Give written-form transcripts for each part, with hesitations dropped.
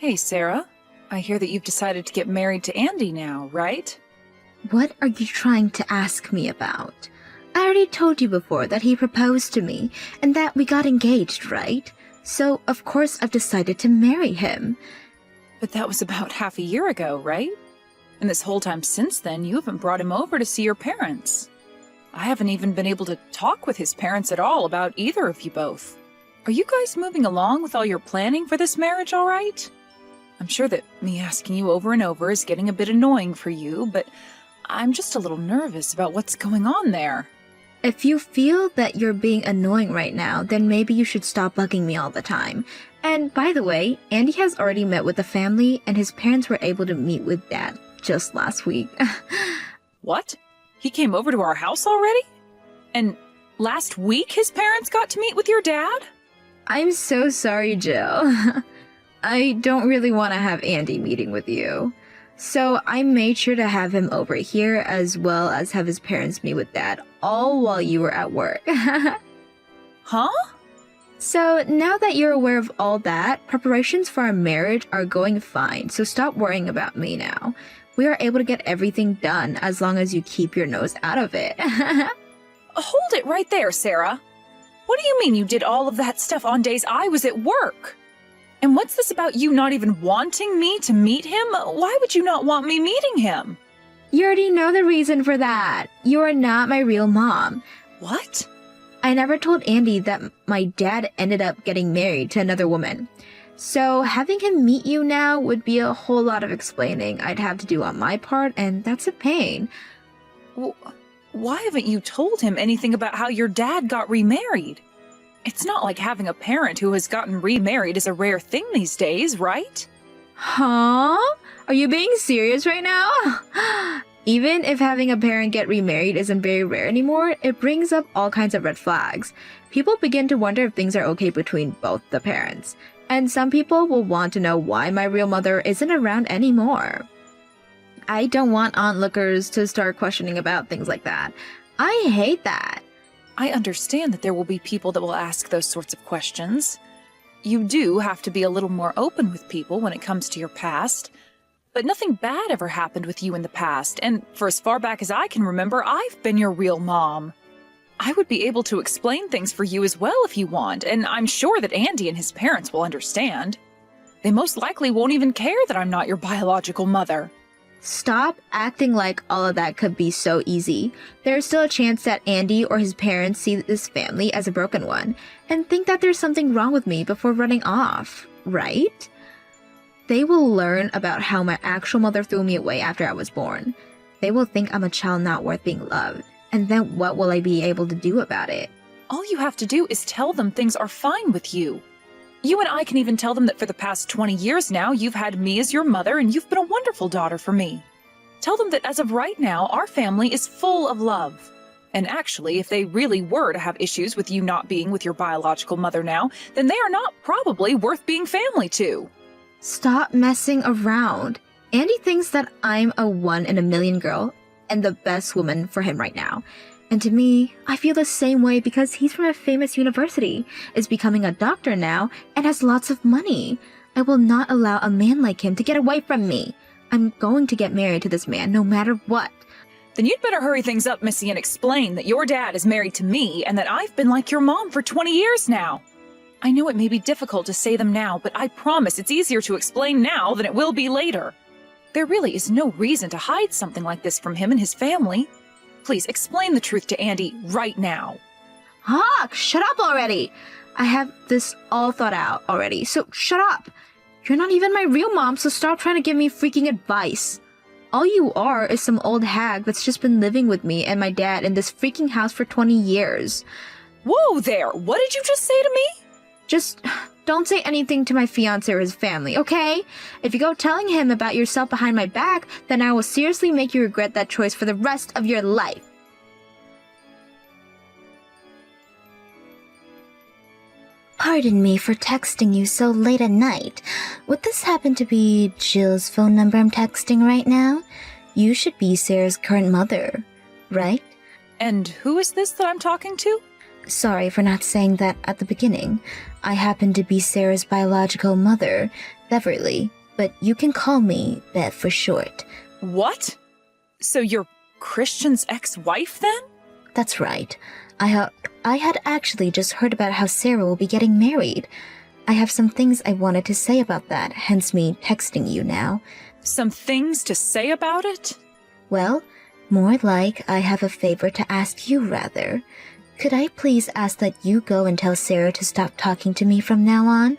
Hey, Sarah. I hear that you've decided to get married to Andy now, right? What are you trying to ask me about? I already told you before that he proposed to me and that we got engaged, right? So, of course, I've decided to marry him. But that was about half a year ago, right? And this whole time since then, you haven't brought him over to see your parents. I haven't even been able to talk with his parents at all about either of you both. Are you guys moving along with all your planning for this marriage all right? I'm sure that me asking you over and over is getting a bit annoying for you, but I'm just a little nervous about what's going on there. If you feel that you're being annoying right now, then maybe you should stop bugging me all the time. And by the way, Andy has already met with the family, and his parents were able to meet with Dad just last week. What? He came over to our house already? And last week his parents got to meet with your dad? I'm so sorry, Jill. I don't really want to have Andy meeting with you. So I made sure to have him over here as well as have his parents meet with Dad, all while you were at work. Huh? So now that you're aware of all that, preparations for our marriage are going fine, so stop worrying about me now. We are able to get everything done as long as you keep your nose out of it. Hold it right there, Sarah. What do you mean you did all of that stuff on days I was at work? And what's this about you not even wanting me to meet him? Why would you not want me meeting him? You already know the reason for that. You are not my real mom. What? I never told Andy that my dad ended up getting married to another woman. So having him meet you now would be a whole lot of explaining I'd have to do on my part, and that's a pain. Well, why haven't you told him anything about how your dad got remarried? It's not like having a parent who has gotten remarried is a rare thing these days, right? Huh? Are you being serious right now? Even if having a parent get remarried isn't very rare anymore, it brings up all kinds of red flags. People begin to wonder if things are okay between both the parents. And some people will want to know why my real mother isn't around anymore. I don't want onlookers to start questioning about things like that. I hate that. I understand that there will be people that will ask those sorts of questions. You do have to be a little more open with people when it comes to your past. But nothing bad ever happened with you in the past, and for as far back as I can remember, I've been your real mom. I would be able to explain things for you as well if you want, and I'm sure that Andy and his parents will understand. They most likely won't even care that I'm not your biological mother. Stop acting like all of that could be so easy. There's still a chance that Andy or his parents see this family as a broken one and think that there's something wrong with me before running off, right? They will learn about how my actual mother threw me away after I was born. They will think I'm a child not worth being loved. And then what will I be able to do about it? All you have to do is tell them things are fine with you. You and I can even tell them that for the past 20 years now, you've had me as your mother and you've been a wonderful daughter for me. Tell them that as of right now, our family is full of love. And actually, if they really were to have issues with you not being with your biological mother now, then they are not probably worth being family to. Stop messing around. Andy thinks that I'm a 1 in a million girl and the best woman for him right now. And to me, I feel the same way because he's from a famous university, is becoming a doctor now, and has lots of money. I will not allow a man like him to get away from me. I'm going to get married to this man no matter what. Then you'd better hurry things up, Missy, and explain that your dad is married to me and that I've been like your mom for 20 years now. I know it may be difficult to say them now, but I promise it's easier to explain now than it will be later. There really is no reason to hide something like this from him and his family. Please explain the truth to Andy right now. Hawk, shut up already. I have this all thought out already, so shut up. You're not even my real mom, so stop trying to give me freaking advice. All you are is some old hag that's just been living with me and my dad in this freaking house for 20 years. Whoa there, what did you just say to me? Just don't say anything to my fiancé or his family, okay? If you go telling him about yourself behind my back, then I will seriously make you regret that choice for the rest of your life. Pardon me for texting you so late at night. Would this happen to be Jill's phone number I'm texting right now? You should be Sarah's current mother, right? And who is this that I'm talking to? sorry for not saying that at the beginning. I happen to be Sarah's biological mother, Beverly, but you can call me Bev for short. What? So you're Christian's ex-wife then? That's right. I had actually just heard about how Sarah will be getting married. I have some things I wanted to say about that, hence me texting you now. Some things to say about it? Well, more like I have a favor to ask you, rather. Could I please ask that you go and tell Sarah to stop talking to me from now on?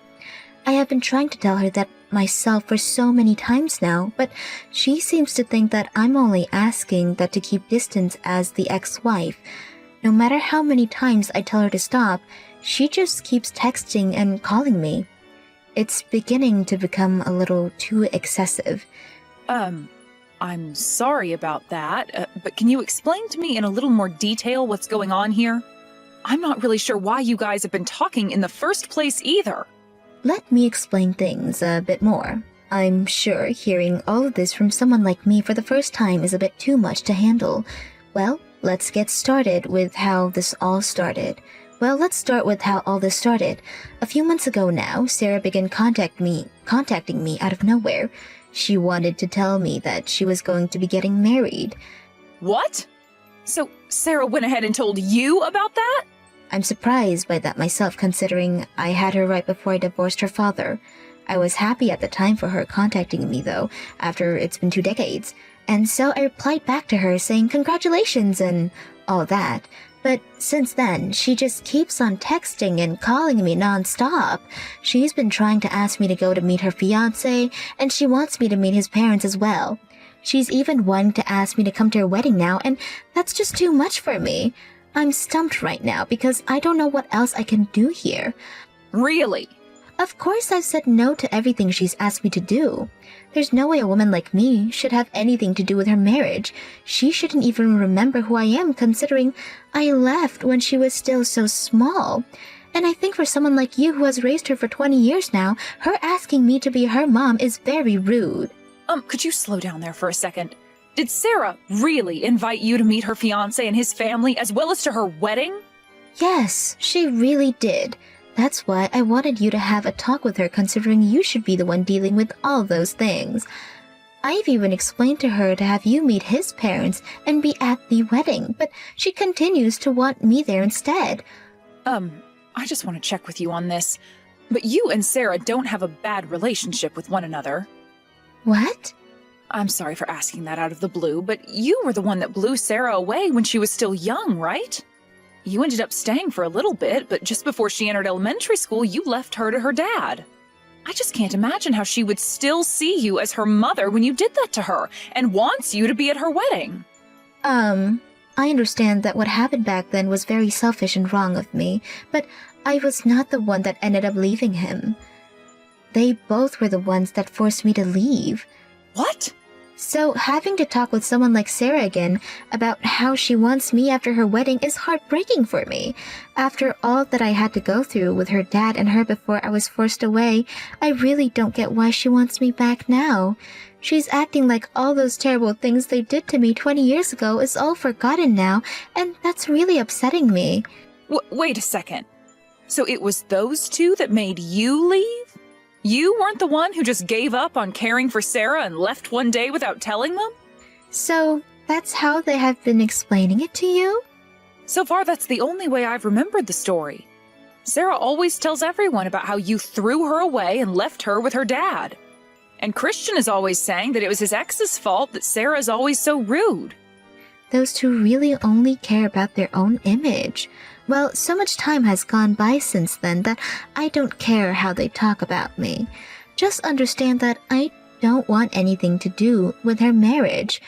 I have been trying to tell her that myself for so many times now, but she seems to think that I'm only asking that to keep distance as the ex-wife. No matter how many times I tell her to stop, she just keeps texting and calling me. It's beginning to become a little too excessive. I'm sorry about that, but can you explain to me in a little more detail what's going on here? I'm not really sure why you guys have been talking in the first place either. Let me explain things a bit more. I'm sure hearing all of this from someone like me for the first time is a bit too much to handle. Well, let's get started with how this all started. Let's start with how all this started. A few months ago now, Sarah began contacting me out of nowhere. She wanted to tell me that she was going to be getting married. What? So Sarah went ahead and told you about that? I'm surprised by that myself, considering I had her right before I divorced her father. I was happy at the time for her contacting me, though, after it's been 2 decades. And so I replied back to her saying congratulations and all that. But since then, she just keeps on texting and calling me non-stop. She's been trying to ask me to go to meet her fiancé, and she wants me to meet his parents as well. She's even wanting to ask me to come to her wedding now, and that's just too much for me. I'm stumped right now because I don't know what else I can do here. Really? Of course I've said no to everything she's asked me to do. There's no way a woman like me should have anything to do with her marriage. She shouldn't even remember who I am, considering I left when she was still so small. And I think for someone like you who has raised her for 20 years now, her asking me to be her mom is very rude. Could you slow down there for a second? Did Sarah really invite you to meet her fiancé and his family as well as to her wedding? Yes, she really did. That's why I wanted you to have a talk with her, considering you should be the one dealing with all those things. I've even explained to her to have you meet his parents and be at the wedding, but she continues to want me there instead. I just want to check with you on this, but you and Sarah don't have a bad relationship with one another. What? I'm sorry for asking that out of the blue, but you were the one that blew Sarah away when she was still young, right? You ended up staying for a little bit, but just before she entered elementary school, you left her to her dad. I just can't imagine how she would still see you as her mother when you did that to her and wants you to be at her wedding. I understand that what happened back then was very selfish and wrong of me, but I was not the one that ended up leaving him. They both were the ones that forced me to leave. What? So having to talk with someone like Sarah again about how she wants me after her wedding is heartbreaking for me. After all that I had to go through with her dad and her before I was forced away, I really don't get why she wants me back now. She's acting like all those terrible things they did to me 20 years ago is all forgotten now, and that's really upsetting me. Wait a second. So it was those two that made you leave? You weren't the one who just gave up on caring for Sarah and left one day without telling them? So that's how they have been explaining it to you? So far, that's the only way I've remembered the story. Sarah always tells everyone about how you threw her away and left her with her dad. And Christian is always saying that it was his ex's fault that Sarah is always so rude. Those two really only care about their own image. Well, so much time has gone by since then that I don't care how they talk about me. Just understand that I don't want anything to do with her marriage.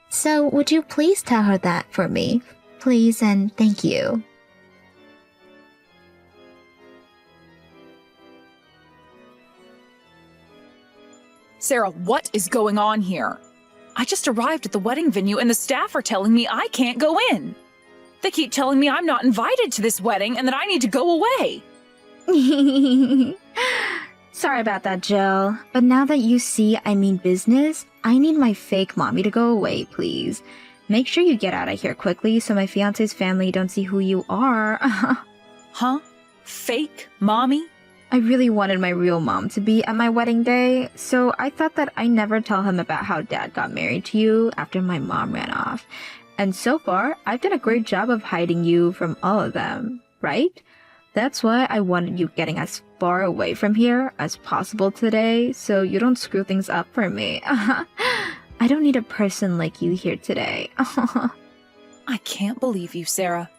So would you please tell her that for me? Please and thank you. Sarah, what is going on here? I just arrived at the wedding venue and the staff are telling me I can't go in. They keep telling me I'm not invited to this wedding and that I need to go away. Sorry about that, Jill. But now that you see I mean business, I need my fake mommy to go away, please. Make sure you get out of here quickly so my fiance's family don't see who you are. Huh? Fake mommy? I really wanted my real mom to be at my wedding day, so I thought that I never tell him about how dad got married to you after my mom ran off. And so far, I've done a great job of hiding you from all of them, right? That's why I wanted you getting as far away from here as possible today, so you don't screw things up for me. I don't need a person like you here today. I can't believe you, Sarah.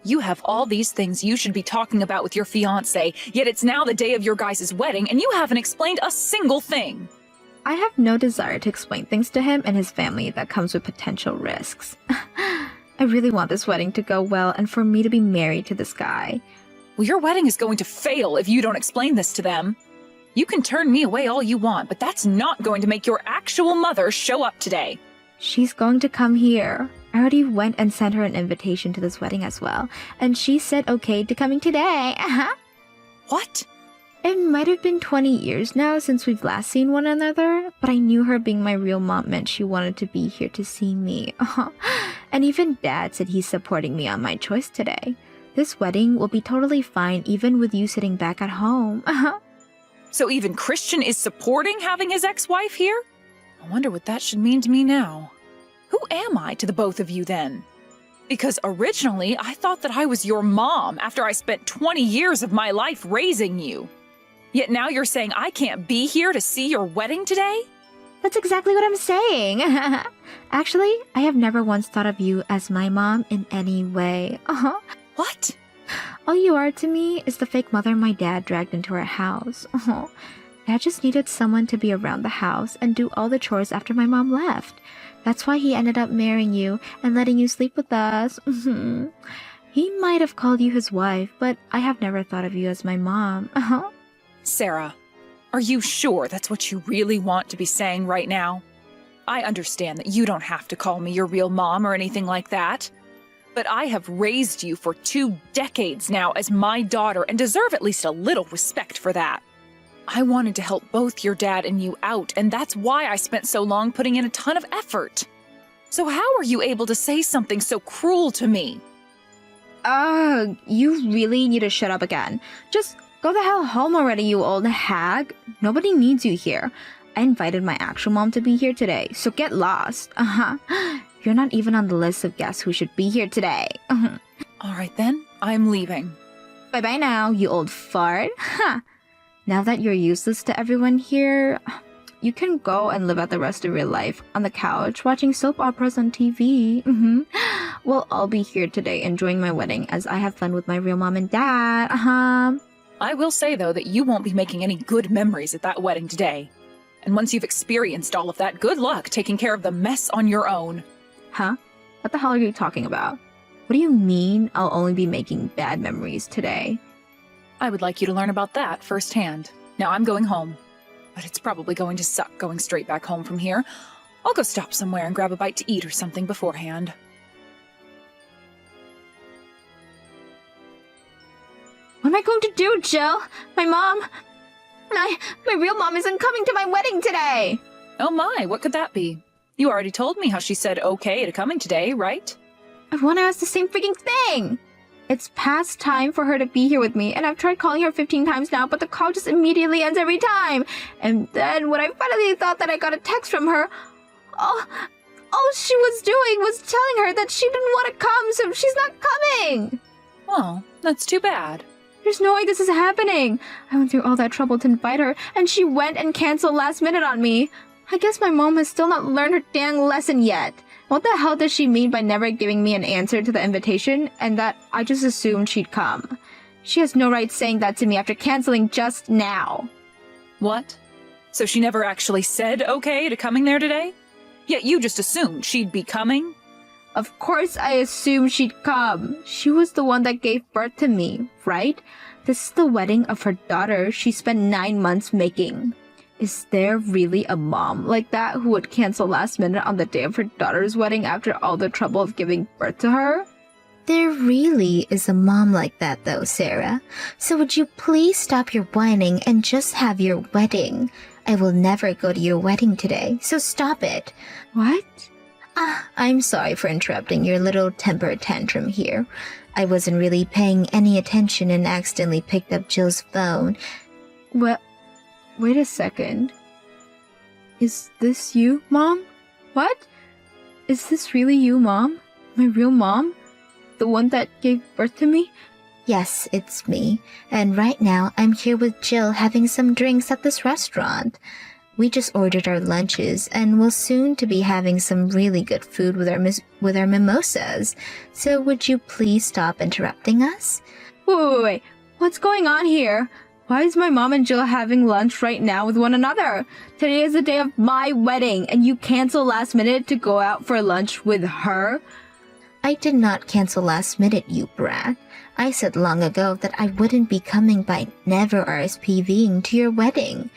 You have all these things you should be talking about with your fiancé, yet it's now the day of your guys' wedding and you haven't explained a single thing. I have no desire to explain things to him and his family that comes with potential risks. I really want this wedding to go well and for me to be married to this guy. Well, your wedding is going to fail if you don't explain this to them. You can turn me away all you want, but that's not going to make your actual mother show up today. She's going to come here. I already went and sent her an invitation to this wedding as well, and she said okay to coming today. What? It might have been 20 years now since we've last seen one another, but I knew her being my real mom meant she wanted to be here to see me. And even Dad said he's supporting me on my choice today. This wedding will be totally fine even with you sitting back at home. So even Christian is supporting having his ex-wife here? I wonder what that should mean to me now. Who am I to the both of you then? Because originally I thought that I was your mom after I spent 20 years of my life raising you. Yet now you're saying I can't be here to see your wedding today? That's exactly what I'm saying. Actually, I have never once thought of you as my mom in any way. What? All you are to me is the fake mother my dad dragged into our house. Dad just needed someone to be around the house and do all the chores after my mom left. That's why he ended up marrying you and letting you sleep with us. He might have called you his wife, but I have never thought of you as my mom. Sarah, are you sure that's what you really want to be saying right now? I understand that you don't have to call me your real mom or anything like that. But I have raised you for 2 decades now as my daughter and deserve at least a little respect for that. I wanted to help both your dad and you out, and that's why I spent so long putting in a ton of effort. So how are you able to say something so cruel to me? You really need to shut up again. Just go the hell home already, you old hag. Nobody needs you here. I invited my actual mom to be here today, so get lost. You're not even on the list of guests who should be here today. All right then, I'm leaving. Bye-bye now, you old fart. Now that you're useless to everyone here, you can go and live out the rest of your life on the couch watching soap operas on TV. We'll all be here today enjoying my wedding as I have fun with my real mom and dad. I will say, though, that you won't be making any good memories at that wedding today. And once you've experienced all of that, good luck taking care of the mess on your own. Huh? What the hell are you talking about? What do you mean I'll only be making bad memories today? I would like you to learn about that firsthand. Now I'm going home. But it's probably going to suck going straight back home from here. I'll go stop somewhere and grab a bite to eat or something beforehand. What am I going to do, Jill? My real mom isn't coming to my wedding today! Oh my, what could that be? You already told me how she said okay to coming today, right? I want to ask the same freaking thing! It's past time for her to be here with me, and I've tried calling her 15 times now, but the call just immediately ends every time. And then when I finally thought that I got a text from her, all she was doing was telling her that she didn't want to come, so she's not coming! Well, that's too bad. There's no way this is happening. I went through all that trouble to invite her, and she went and canceled last minute on me. I guess my mom has still not learned her dang lesson yet. What the hell does she mean by never giving me an answer to the invitation and that I just assumed she'd come? She has no right saying that to me after canceling just now. What? So she never actually said okay to coming there today? Yet you just assumed she'd be coming? Of course I assumed she'd come. She was the one that gave birth to me, right? This is the wedding of her daughter she spent 9 months making. Is there really a mom like that who would cancel last minute on the day of her daughter's wedding after all the trouble of giving birth to her? There really is a mom like that though, Sarah. So would you please stop your whining and just have your wedding? I will never go to your wedding today, so stop it. What? I'm sorry for interrupting your little temper tantrum here. I wasn't really paying any attention and accidentally picked up Jill's phone. Well, wait a second. Is this you, Mom? What? Is this really you, Mom? My real mom? The one that gave birth to me? Yes, it's me. And right now, I'm here with Jill having some drinks at this restaurant. We just ordered our lunches and will soon to be having some really good food with our mimosas. So would you please stop interrupting us? Wait. What's going on here? Why is my mom and Jill having lunch right now with one another? Today is the day of my wedding, and you cancel last minute to go out for lunch with her? I did not cancel last minute, you brat. I said long ago that I wouldn't be coming by never RSVPing to your wedding.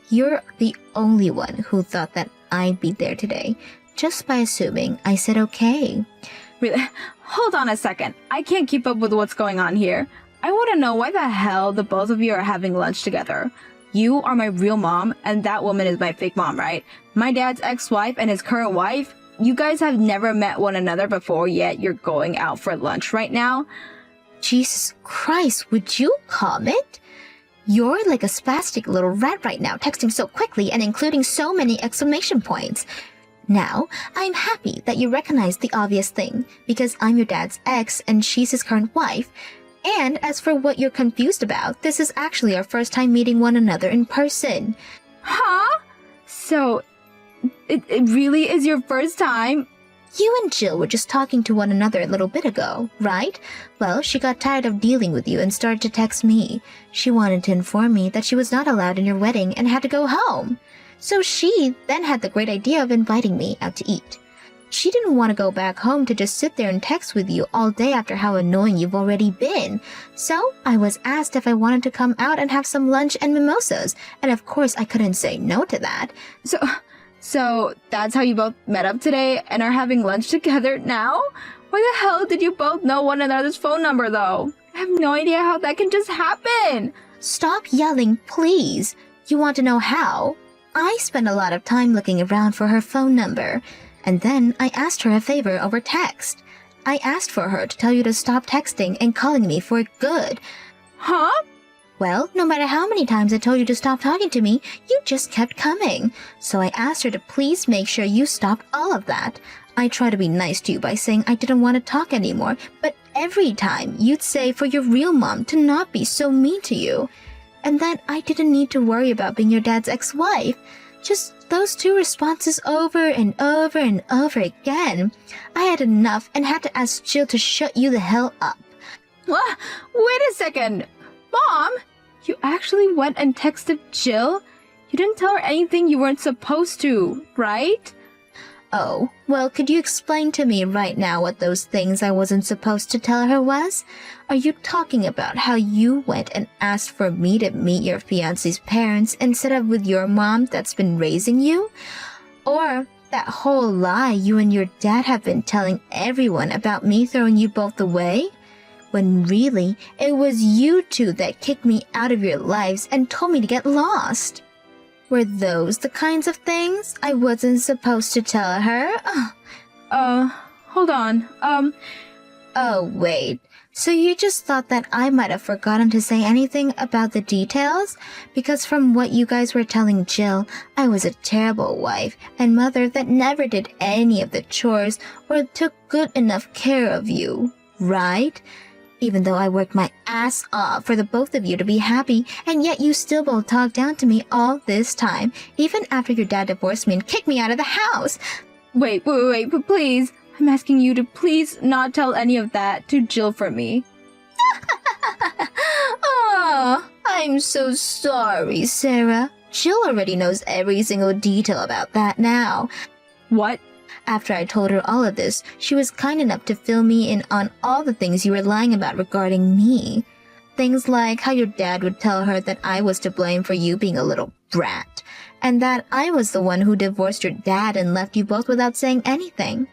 You're the only one who thought that I'd be there today. Just by assuming, I said okay. Really? Hold on a second. I can't keep up with what's going on here. I want to know why the hell the both of you are having lunch together. You are my real mom, and that woman is my fake mom, right? My dad's ex-wife and his current wife? You guys have never met one another before, yet you're going out for lunch right now? Jesus Christ, would you comment? You're like a spastic little rat right now, texting so quickly and including so many exclamation points. Now, I'm happy that you recognize the obvious thing, because I'm your dad's ex and she's his current wife. And as for what you're confused about, this is actually our first time meeting one another in person. Huh? So, it really is your first time? You and Jill were just talking to one another a little bit ago, right? Well, she got tired of dealing with you and started to text me. She wanted to inform me that she was not allowed in your wedding and had to go home. So she then had the great idea of inviting me out to eat. She didn't want to go back home to just sit there and text with you all day after how annoying you've already been. So I was asked if I wanted to come out and have some lunch and mimosas, and of course I couldn't say no to that. So that's how you both met up today and are having lunch together now? Why the hell did you both know one another's phone number though? I have no idea how that can just happen. Stop yelling, please. You want to know how? I spent a lot of time looking around for her phone number. And then I asked her a favor over text. I asked for her to tell you to stop texting and calling me for good. Huh? Well, no matter how many times I told you to stop talking to me, you just kept coming. So I asked her to please make sure you stopped all of that. I tried to be nice to you by saying I didn't want to talk anymore, but every time you'd say for your real mom to not be so mean to you. And then I didn't need to worry about being your dad's ex-wife. Just those two responses over and over and over again. I had enough and had to ask Jill to shut you the hell up. What? Wait a second. Mom, you actually went and texted Jill? You didn't tell her anything you weren't supposed to, right? Oh, well, could you explain to me right now what those things I wasn't supposed to tell her was? Are you talking about how you went and asked for me to meet your fiancé's parents instead of with your mom that's been raising you? Or that whole lie you and your dad have been telling everyone about me throwing you both away? When really, it was you two that kicked me out of your lives and told me to get lost. Were those the kinds of things I wasn't supposed to tell her? Hold on. Oh, wait. So you just thought that I might have forgotten to say anything about the details? Because from what you guys were telling Jill, I was a terrible wife and mother that never did any of the chores or took good enough care of you, right? Even though I worked my ass off for the both of you to be happy, and yet you still both talked down to me all this time, even after your dad divorced me and kicked me out of the house. Wait, but please. I'm asking you to please not tell any of that to Jill for me. Oh, I'm so sorry, Sarah. Jill already knows every single detail about that now. What? After I told her all of this, she was kind enough to fill me in on all the things you were lying about regarding me. Things like how your dad would tell her that I was to blame for you being a little brat, and that I was the one who divorced your dad and left you both without saying anything.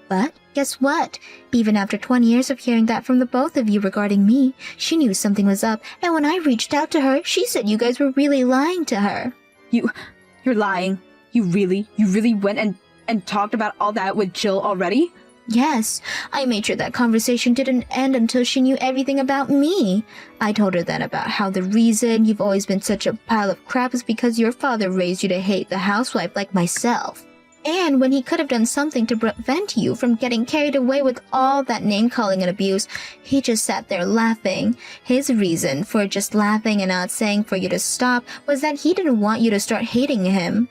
But guess what? Even after 20 years of hearing that from the both of you regarding me, she knew something was up, and when I reached out to her, she said you guys were really lying to her. You're lying. You really went and talked about all that with Jill already? Yes, I made sure that conversation didn't end until she knew everything about me. I told her then about how the reason you've always been such a pile of crap is because your father raised you to hate the housewife like myself. And when he could have done something to prevent you from getting carried away with all that name-calling and abuse, he just sat there laughing. His reason for just laughing and not saying for you to stop was that he didn't want you to start hating him.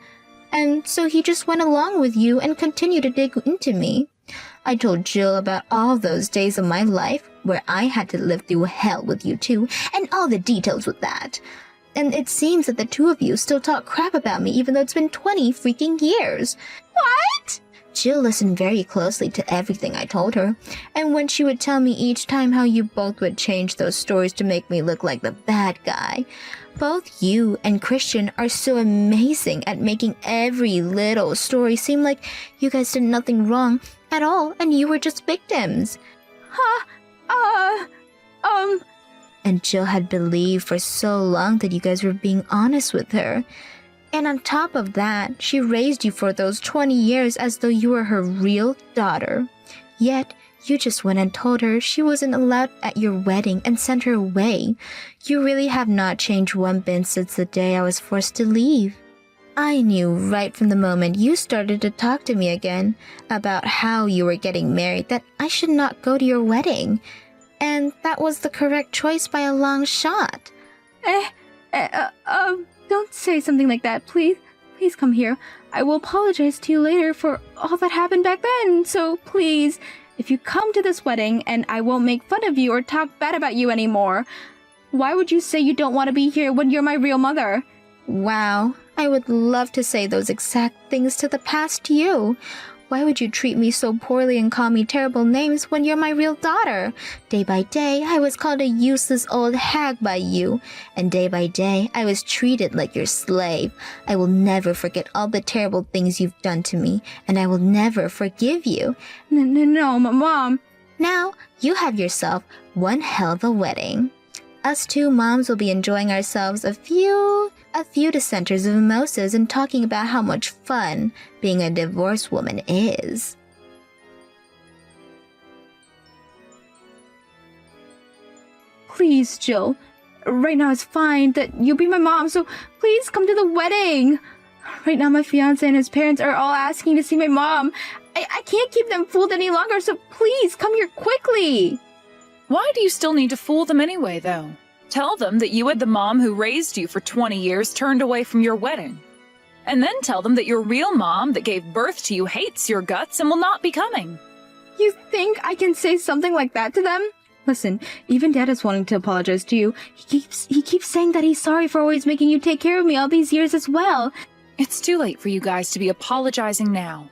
And so he just went along with you and continued to dig into me. I told Jill about all those days of my life where I had to live through hell with you two, and all the details with that. And it seems that the two of you still talk crap about me even though it's been 20 freaking years. What? Jill listened very closely to everything I told her, and when she would tell me each time how you both would change those stories to make me look like the bad guy. Both you and Christian are so amazing at making every little story seem like you guys did nothing wrong at all and you were just victims. And Jill had believed for so long that you guys were being honest with her. And on top of that, she raised you for those 20 years as though you were her real daughter. Yet, you just went and told her she wasn't allowed at your wedding and sent her away. You really have not changed one bit since the day I was forced to leave. I knew right from the moment you started to talk to me again about how you were getting married that I should not go to your wedding. And that was the correct choice by a long shot. Don't say something like that, please. Please come here. I will apologize to you later for all that happened back then, so please, if you come to this wedding and I won't make fun of you or talk bad about you anymore, why would you say you don't want to be here when you're my real mother? Wow, I would love to say those exact things to the past you. Why would you treat me so poorly and call me terrible names when you're my real daughter? Day by day, I was called a useless old hag by you, and day by day, I was treated like your slave. I will never forget all the terrible things you've done to me, and I will never forgive you. No, Mom. Now, you have yourself one hell of a wedding. Us two moms will be enjoying ourselves a few dissenters of mimosas and talking about how much fun being a divorced woman is. Please, Jill. Right now it's fine that you'll be my mom, so please come to the wedding. Right now my fiancé and his parents are all asking to see my mom. I can't keep them fooled any longer, so please come here quickly. Why do you still need to fool them anyway, though? Tell them that you had the mom who raised you for 20 years turned away from your wedding. And then tell them that your real mom that gave birth to you hates your guts and will not be coming. You think I can say something like that to them? Listen, even Dad is wanting to apologize to you. He keeps saying that he's sorry for always making you take care of me all these years as well. It's too late for you guys to be apologizing now.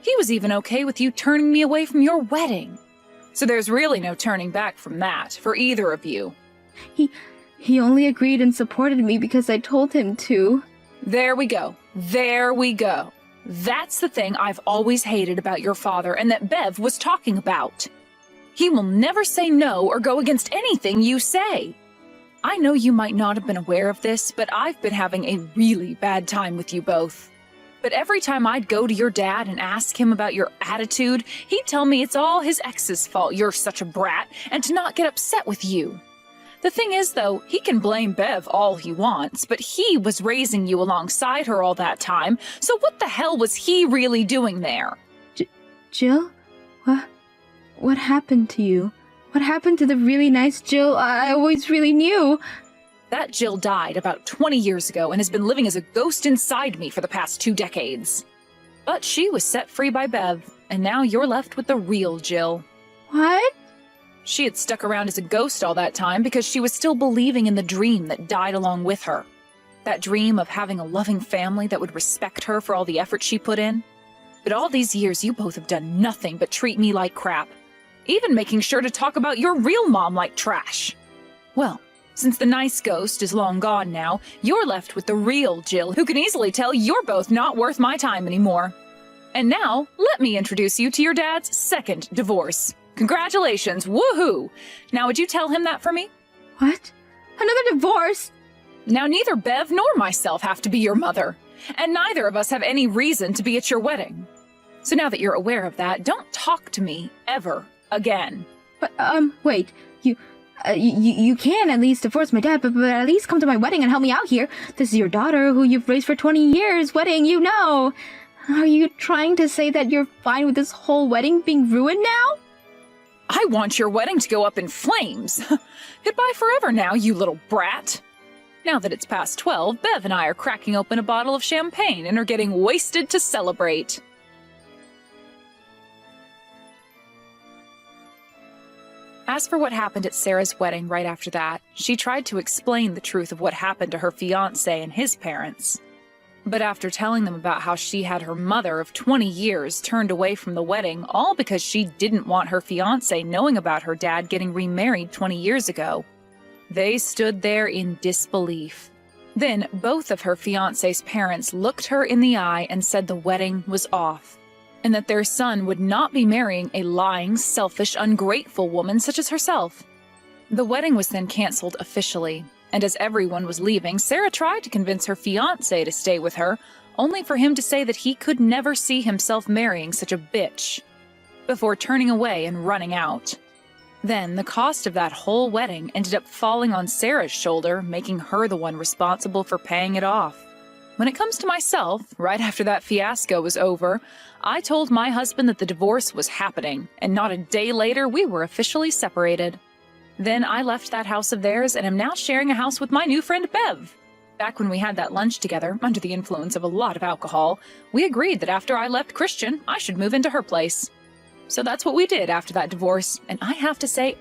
He was even okay with you turning me away from your wedding. So there's really no turning back from that for either of you. He only agreed and supported me because I told him to. There we go. There we go. That's the thing I've always hated about your father and that Bev was talking about. He will never say no or go against anything you say. I know you might not have been aware of this, but I've been having a really bad time with you both. But every time I'd go to your dad and ask him about your attitude, he'd tell me it's all his ex's fault you're such a brat and to not get upset with you. The thing is, though, he can blame Bev all he wants, but he was raising you alongside her all that time, so what the hell was he really doing there? Jill? What happened to you? What happened to the really nice Jill I always really knew? That Jill died about 20 years ago and has been living as a ghost inside me for the past 2 decades. But she was set free by Bev, and now you're left with the real Jill. What? She had stuck around as a ghost all that time because she was still believing in the dream that died along with her. That dream of having a loving family that would respect her for all the effort she put in. But all these years you both have done nothing but treat me like crap. Even making sure to talk about your real mom like trash. Well, since the nice ghost is long gone now, you're left with the real Jill who can easily tell you're both not worth my time anymore. And now, let me introduce you to your dad's second divorce. Congratulations, woohoo! Now would you tell him that for me? What? Another divorce? Now neither Bev nor myself have to be your mother, and neither of us have any reason to be at your wedding. So now that you're aware of that, don't talk to me ever again. But, wait. You can at least divorce my dad, but at least come to my wedding and help me out here. This is your daughter, who you've raised for 20 years. Wedding, you know. Are you trying to say that you're fine with this whole wedding being ruined now? I want your wedding to go up in flames. Goodbye forever now, you little brat. Now that it's past 12, Bev and I are cracking open a bottle of champagne and are getting wasted to celebrate. As for what happened at Sarah's wedding right after that, she tried to explain the truth of what happened to her fiancé and his parents. But after telling them about how she had her mother of 20 years turned away from the wedding, all because she didn't want her fiancé knowing about her dad getting remarried 20 years ago, they stood there in disbelief. Then both of her fiancé's parents looked her in the eye and said the wedding was off, and that their son would not be marrying a lying, selfish, ungrateful woman such as herself. The wedding was then canceled officially, and as everyone was leaving, Sarah tried to convince her fiancé to stay with her, only for him to say that he could never see himself marrying such a bitch, before turning away and running out. Then the cost of that whole wedding ended up falling on Sarah's shoulder, making her the one responsible for paying it off. When it comes to myself, right after that fiasco was over, I told my husband that the divorce was happening, and not a day later we were officially separated. Then I left that house of theirs and am now sharing a house with my new friend Bev. Back when we had that lunch together, under the influence of a lot of alcohol, we agreed that after I left Christian, I should move into her place. So that's what we did after that divorce, and I have to say,